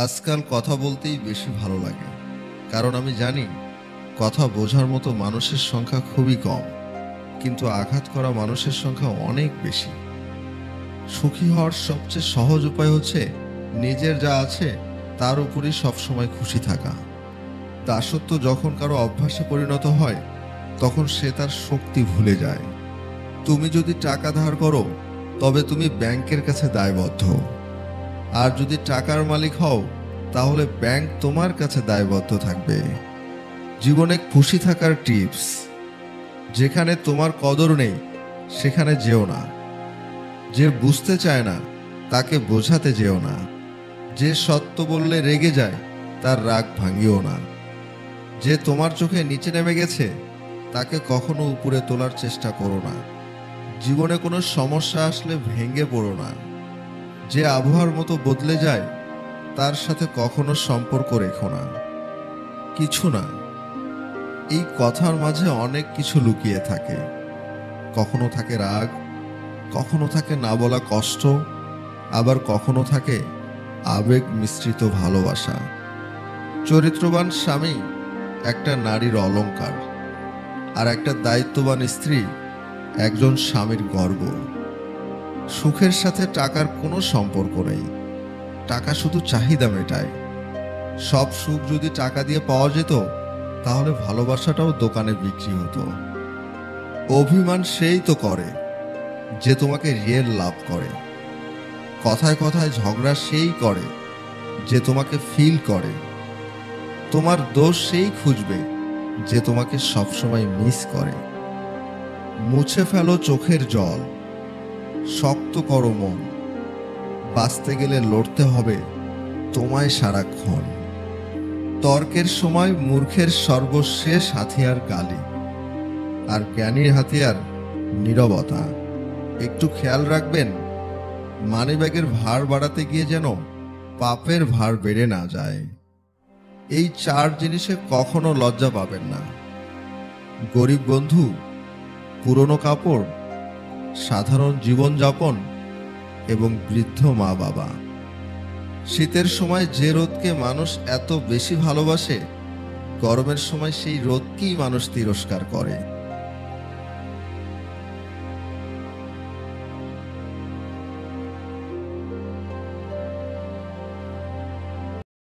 আজকাল কথা বলতেই বেশি ভালো লাগে, কারণ আমি জানি কথা বোঝার মতো মানুষের সংখ্যা খুবই কম, কিন্তু আঘাত করা মানুষের সংখ্যা অনেক বেশি। সুখী হওয়ার সবচেয়ে সহজ উপায় হচ্ছে নিজের যা আছে তার উপরই সবসময় খুশি থাকা। দাসত্ব যখন কারো অভ্যাসে পরিণত হয়, তখন সে তার শক্তি ভুলে যায়। তুমি যদি টাকা ধার করো, তবে তুমি ব্যাংকের কাছে দায়বদ্ধ। আর যদি টাকার মালিক হও, তাহলে ব্যাংক তোমার কাছে দায়বদ্ধ থাকবে। জীবনে খুশি থাকার টিপস: যেখানে তোমার কদর নেই সেখানে যেও না। যে বুঝতে চায় না তাকে বোঝাতে যেও না। যে সত্য বললে রেগে যায় তার রাগ ভাঙিও না। যে তোমার চোখে নিচে নেমে গেছে তাকে কখনো উপরে তোলার চেষ্টা করো না। জীবনে কোনো সমস্যা আসলে ভেঙে পড়ো না। যে আবহাওয়ার মতো বদলে যায় তার সাথে কখনো সম্পর্ক রেখো না। কিছু না, এই কথার মাঝে অনেক কিছু লুকিয়ে থাকে। কখনো থাকে রাগ, কখনো থাকে না বলা কষ্ট, আবার কখনো থাকে আবেগ মিশ্রিত ভালোবাসা। চরিত্রবান স্বামী একটা নারীর অলংকার, আর একটা দায়িত্ববান স্ত্রী একজন স্বামীর গর্ব। সুখের সাথে টাকার কোনো সম্পর্ক নেই। টাকা শুধু চাহিদা মেটায়। সব সুখ যদি টাকা দিয়ে পাওয়া যেত, তাহলে ভালোবাসাটাও দোকানে বিক্রি হতো। অভিমান সেই তো করে যে তোমাকে রিয়েল লাভ করে। কথায় কথায় ঝগড়া সেই করে যে তোমাকে ফিল করে। তোমার দোষ সেই খুঁজবে যে তোমাকে সবসময় মিস করে। মুছে ফেলো চোখের জল, শক্ত করো মন। বাঁচতে গেলে লড়তে হবে তোমায় সারাক্ষণ। তর্কের সময় মূর্খের সর্বশেষ হাতিয়ার গালি, আর জ্ঞানীর হাতিয়ার নীরবতা। একটু খেয়াল রাখবেন, মানিব্যাগের ভার বাড়াতে গিয়ে যেন পাপের ভার বেড়ে না যায়। এই চার জিনিসে কখনো লজ্জা পাবেন না: গরিব বন্ধু, পুরনো কাপড়, সাধারণ জীবনযাপন এবং বৃদ্ধ মা বাবা। শীতের সময় যে রোদকে মানুষ এত বেশি ভালোবাসে, গরমের সময় সেই রোদকেই মানুষ তিরস্কার করে।